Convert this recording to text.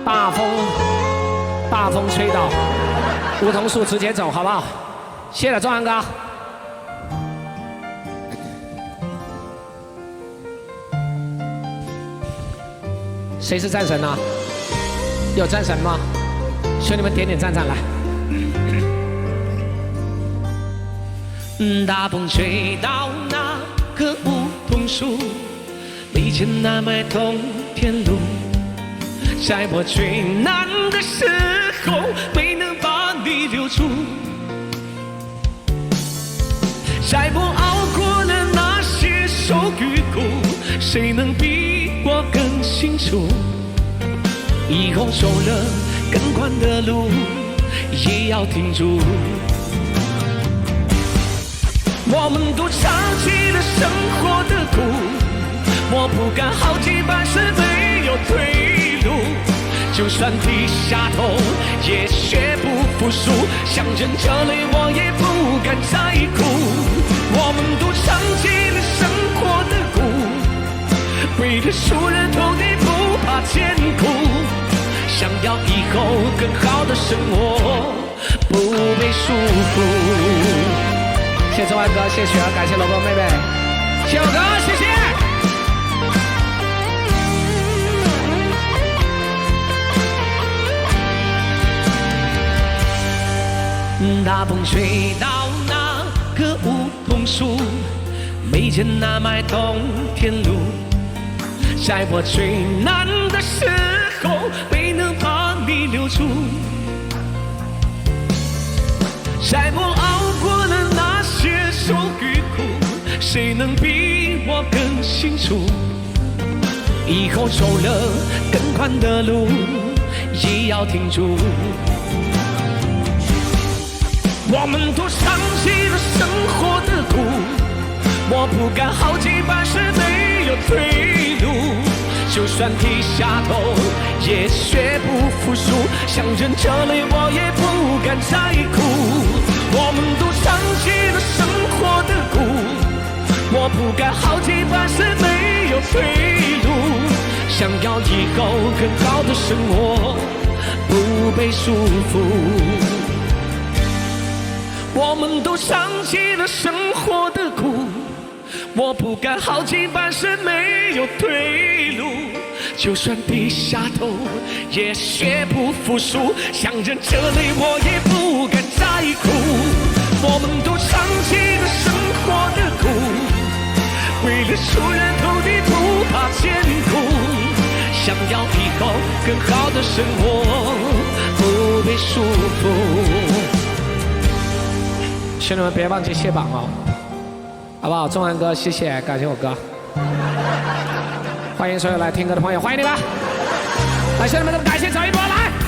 大风吹倒梧桐树，直接走，好不好？谢了，壮阳哥。谁是战神呢？有战神吗？兄弟们点点赞赞来。大风吹倒那棵梧桐树，没钱哪买冬天路。在我最难的时候，没能把你留住。在我熬过了那些愁与苦，谁能比我更清楚？以后走了更宽的路，也要挺住。我们都尝尽了生活的苦，我不敢好几百次没有退路，就算低下头也绝不服输，想忍着泪我也不敢再哭。我们都尝尽了生活的苦，为了出人头地不怕艰苦，想要以后更好的生活，不被束缚。谢谢周安哥，谢谢雪儿，感谢萝卜妹妹，谢谢我哥，谢谢。大风吹倒那棵梧桐树，没钱哪买冬天路。在我最难的时候，没能把你留住。在我熬过了那些愁与苦，谁能比我更清楚？以后走了更宽的路，也要挺住。我们都尝尽了生活的苦，我不敢好几百次没有退路，就算低下头也绝不服输，想忍着泪我也不敢再哭。我们都尝尽了生活的苦，我不敢好几百次没有退路，想要以后更好的生活，不被束缚。我们都尝尽了生活的苦，我不敢好几百次没有退路，就算低下头也绝不服输，想忍着泪我也不敢再哭。我们都尝尽了生活的苦，为了出人头地不怕艰苦，想要以后更好的生活，不被束缚。兄弟们别忘记卸榜哦，好不好？钟安哥，谢谢，感谢我哥，欢迎所有来听歌的朋友，欢迎你们！来，兄弟们，感谢走一波来。